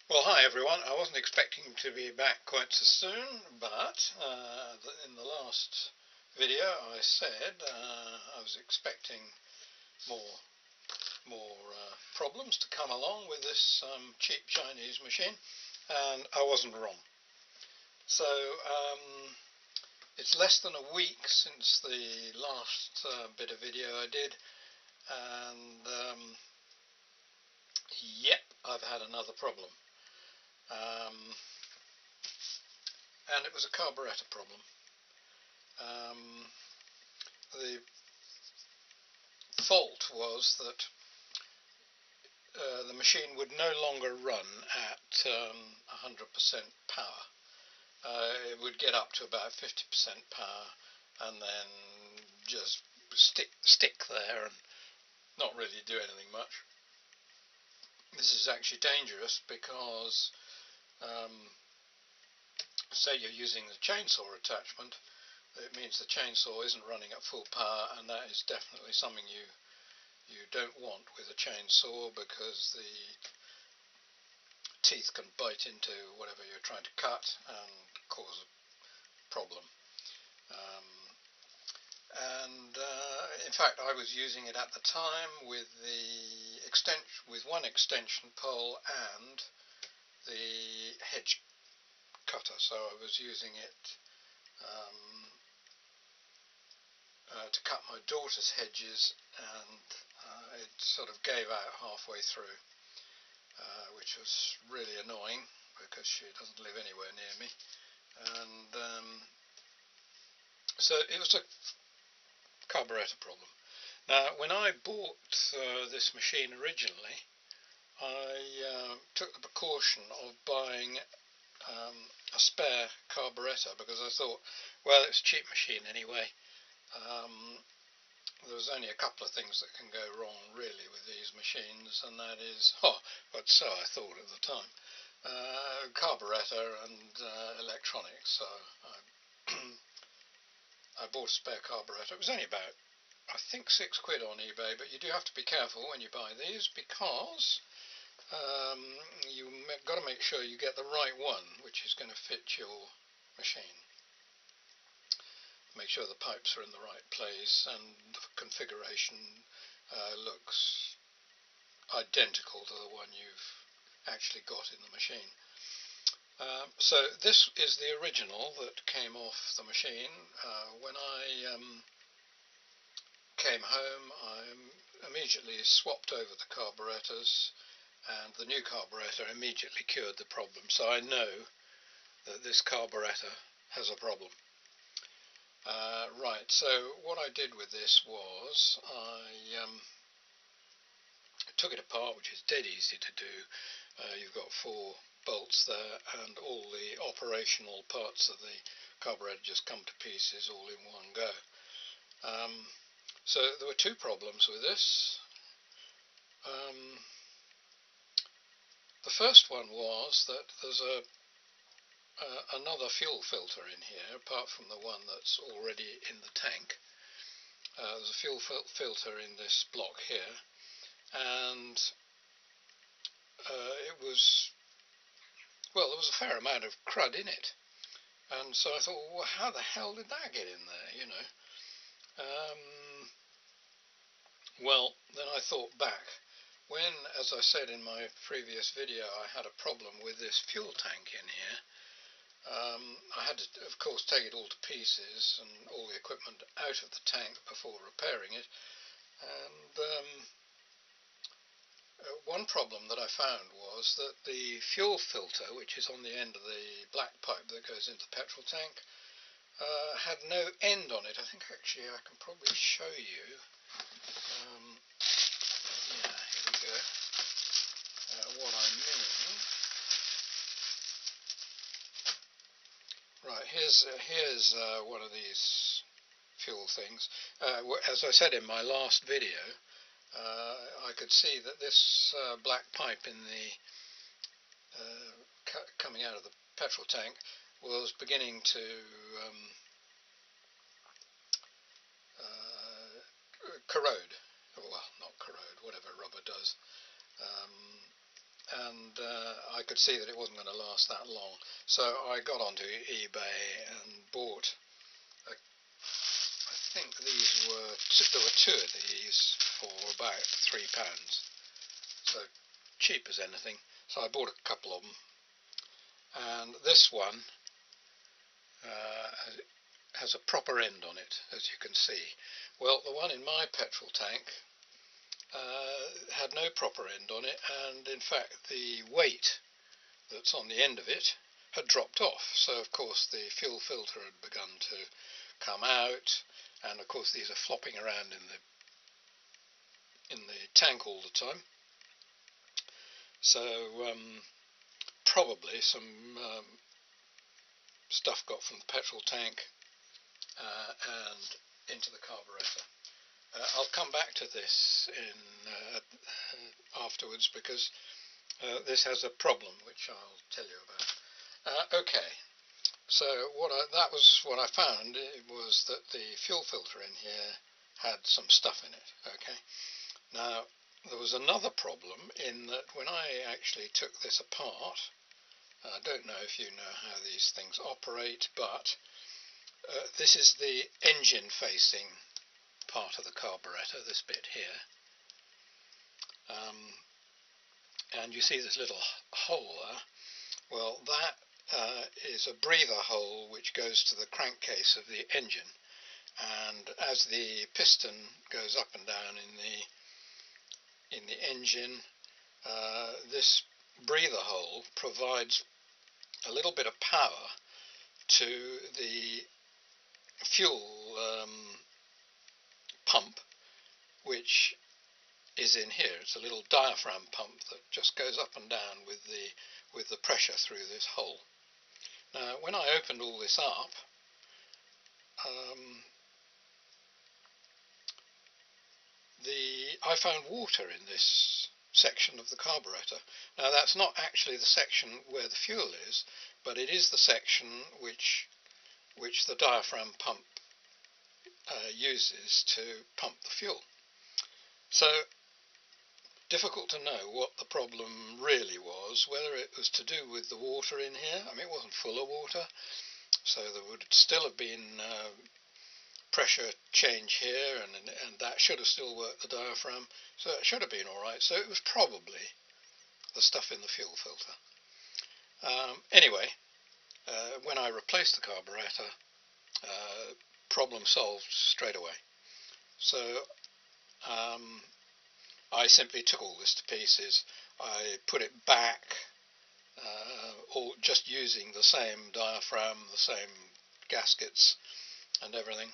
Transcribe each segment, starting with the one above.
Well, hi everyone. I wasn't expecting to be back quite so soon, but in the last video I said I was expecting more problems to come along with this cheap Chinese machine, and I wasn't wrong. So it's less than a week since the last bit of video I did, and yep, I've had another problem. And it was a carburetor problem. The fault was that the machine would no longer run at 100% power. It would get up to about 50% power and then just stick there and not really do anything much. This is actually dangerous because say you're using the chainsaw attachment, it means the chainsaw isn't running at full power, and that is definitely something you don't want with a chainsaw, because the teeth can bite into whatever you're trying to cut and cause a problem. In fact, I was using it at the time with one extension pole and the hedge cutter, so I was using it to cut my daughter's hedges, and it sort of gave out halfway through, which was really annoying because she doesn't live anywhere near me. And so it was a carburetor problem. Now, when I bought this machine originally, I took the precaution of buying a spare carburetor, because I thought, well, it's a cheap machine anyway. There's only a couple of things that can go wrong really with these machines, and that is, but so I thought at the time, carburetor and electronics. So I bought a spare carburetor. It was only about, I think, £6 on eBay, but you do have to be careful when you buy these, because you've got to make sure you get the right one which is going to fit your machine. Make sure the pipes are in the right place and the configuration looks identical to the one you've actually got in the machine. So this is the original that came off the machine. When I came home, I immediately swapped over the carburetors, and the new carburetor immediately cured the problem. So I know that this carburetor has a problem. Right, so what I did with this was I took it apart, which is dead easy to do. You've got 4 bolts there, and all the operational parts of the carburetor just come to pieces all in one go. So there were 2 problems with this. The first one was that there's another fuel filter in here, apart from the one that's already in the tank. There's a fuel filter in this block here, and it was, well, there was a fair amount of crud in it, and so I thought, well, how the hell did that get in there, you know? Well, then I thought back. When, as I said in my previous video, I had a problem with this fuel tank in here, I had to, of course, take it all to pieces and all the equipment out of the tank before repairing it. And one problem that I found was that the fuel filter, which is on the end of the black pipe that goes into the petrol tank, had no end on it. I think actually I can probably show you. Yeah, here we go. What I mean. Right, here's one of these fuel things. As I said in my last video, I could see that this black pipe in the coming out of the petrol tank was beginning to corrode. Well, not corrode, whatever rubber does. and I could see that it wasn't going to last that long. So I got onto eBay and bought, I think there were two of these for about £3, so cheap as anything. So I bought a couple of them, and this one has a proper end on it, as you can see. Well, the one in my petrol tank had no proper end on it, and in fact the weight that's on the end of it had dropped off. So of course the fuel filter had begun to come out, and of course these are flopping around in the tank all the time. So probably some stuff got from the petrol tank and into the carburetor. I'll come back to this afterwards, because this has a problem which I'll tell you about. Okay, so that was what I found. It was that the fuel filter in here had some stuff in it. Okay, now there was another problem in that when I actually took this apart, I don't know if you know how these things operate, but this is the engine facing part of the carburetor, this bit here, and you see this little hole there. Well, that is a breather hole which goes to the crankcase of the engine, and as the piston goes up and down in the engine, this breather hole provides a little bit of power to the fuel pump, which is in here. It's a little diaphragm pump that just goes up and down with the pressure through this hole. Now, when I opened all this up, I found water in this section of the carburetor. Now, that's not actually the section where the fuel is, but it is the section which the diaphragm pump uses to pump the fuel. So, difficult to know what the problem really was, whether it was to do with the water in here. I mean, it wasn't full of water, so there would still have been pressure change here, and that should have still worked the diaphragm, so it should have been alright. So it was probably the stuff in the fuel filter. Anyway, when I replaced the carburetor, problem solved straight away. So I simply took all this to pieces. I put it back, all just using the same diaphragm, the same gaskets and everything,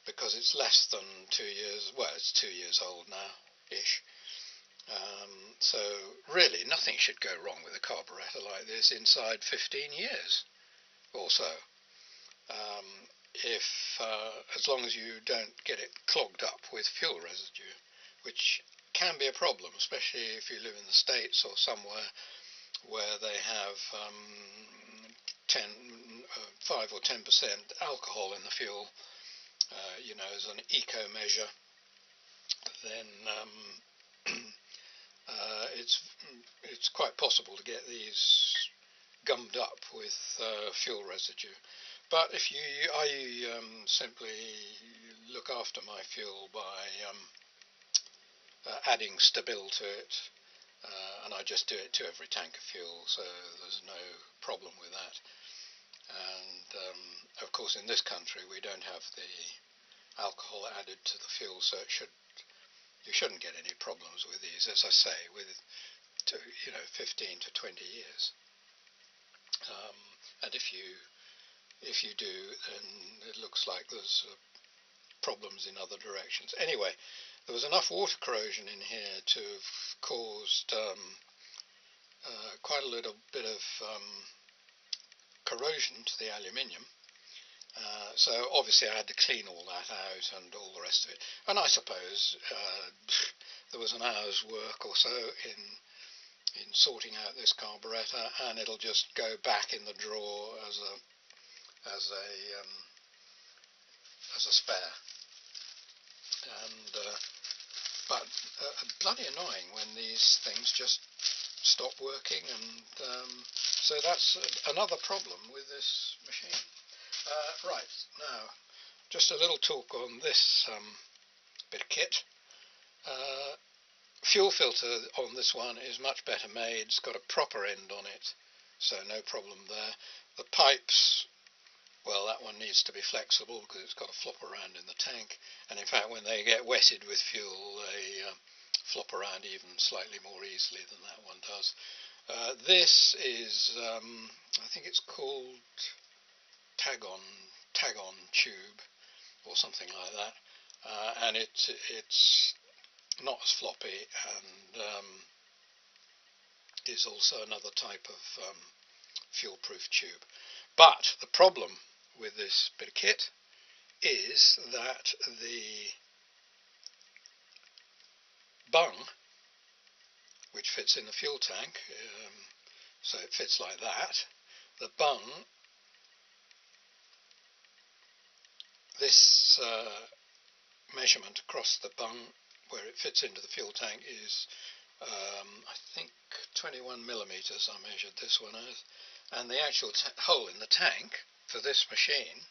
because it's less than 2 years, well, it's 2 years old now-ish. So really nothing should go wrong with a carburetor like this inside 15 years or so. As long as you don't get it clogged up with fuel residue, which can be a problem, especially if you live in the States or somewhere where they have 5 or 10% alcohol in the fuel, you know, as an eco measure, then it's quite possible to get these gummed up with fuel residue. But if I simply look after my fuel by adding Stabil to it, and I just do it to every tank of fuel, so there's no problem with that. And of course in this country we don't have the alcohol added to the fuel, so you shouldn't get any problems with these, as I say, with 15 to 20 years. And if you do, then it looks like there's problems in other directions. Anyway, there was enough water corrosion in here to have caused quite a little bit of corrosion to the aluminium. So obviously I had to clean all that out and all the rest of it. And I suppose there was an hour's work or so in sorting out this carburetor, and it'll just go back in the drawer as a spare. And but bloody annoying when these things just stop working, and so that's another problem with this machine. Right, now just a little talk on this bit of kit. Fuel filter on this one is much better made. It's got a proper end on it, so no problem there. The pipes, well, that one needs to be flexible because it's got to flop around in the tank, and in fact when they get wetted with fuel they flop around even slightly more easily than that one does. This is, I think it's called tag-on tube or something like that, and it's not as floppy, and is also another type of fuel-proof tube. But the problem with this bit of kit is that the bung, which fits in the fuel tank, so it fits like that, the bung, this measurement across the bung where it fits into the fuel tank is I think 21 millimeters. I measured this one as, and the actual hole in the tank for this machine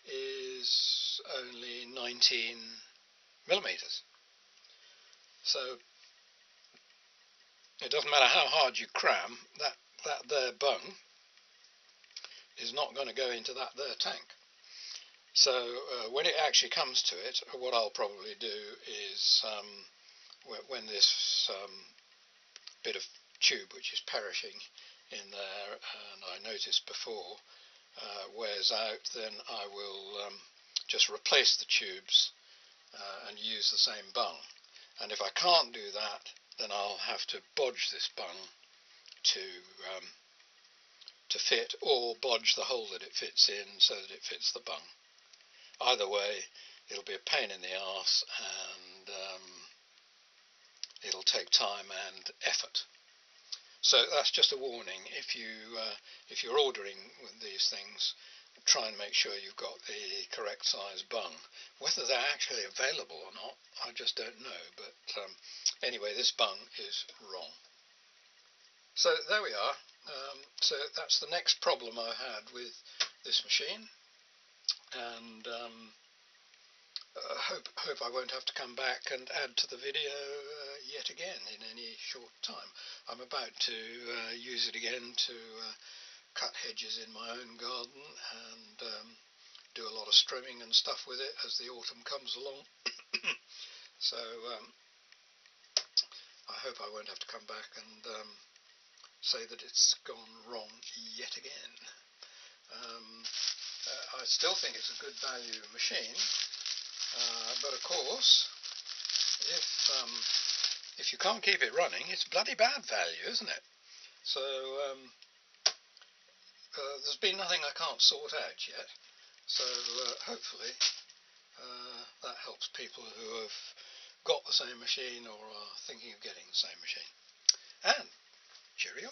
is only 19 millimeters. So it doesn't matter how hard you cram, that there bung is not going to go into that there tank. So when it actually comes to it, what I'll probably do is when this bit of tube, which is perishing in there, and I noticed before, wears out, then I will just replace the tubes and use the same bung. And if I can't do that, then I'll have to bodge this bung to fit, or bodge the hole that it fits in so that it fits the bung. Either way, it'll be a pain in the arse, and it'll take time and effort. So that's just a warning. If you're ordering these things, try and make sure you've got the correct size bung. Whether they're actually available or not, I just don't know. But anyway, this bung is wrong. So there we are. So that's the next problem I had with this machine, and hope I won't have to come back and add to the video yet again in any short time. I'm about to use it again to cut hedges in my own garden and do a lot of trimming and stuff with it as the autumn comes along. So I hope I won't have to come back and say that it's gone wrong yet again. I still think it's a good value machine, but of course, if you can't keep it running, it's bloody bad value, isn't it? So there's been nothing I can't sort out yet. So hopefully that helps people who have got the same machine or are thinking of getting the same machine. And cheerio.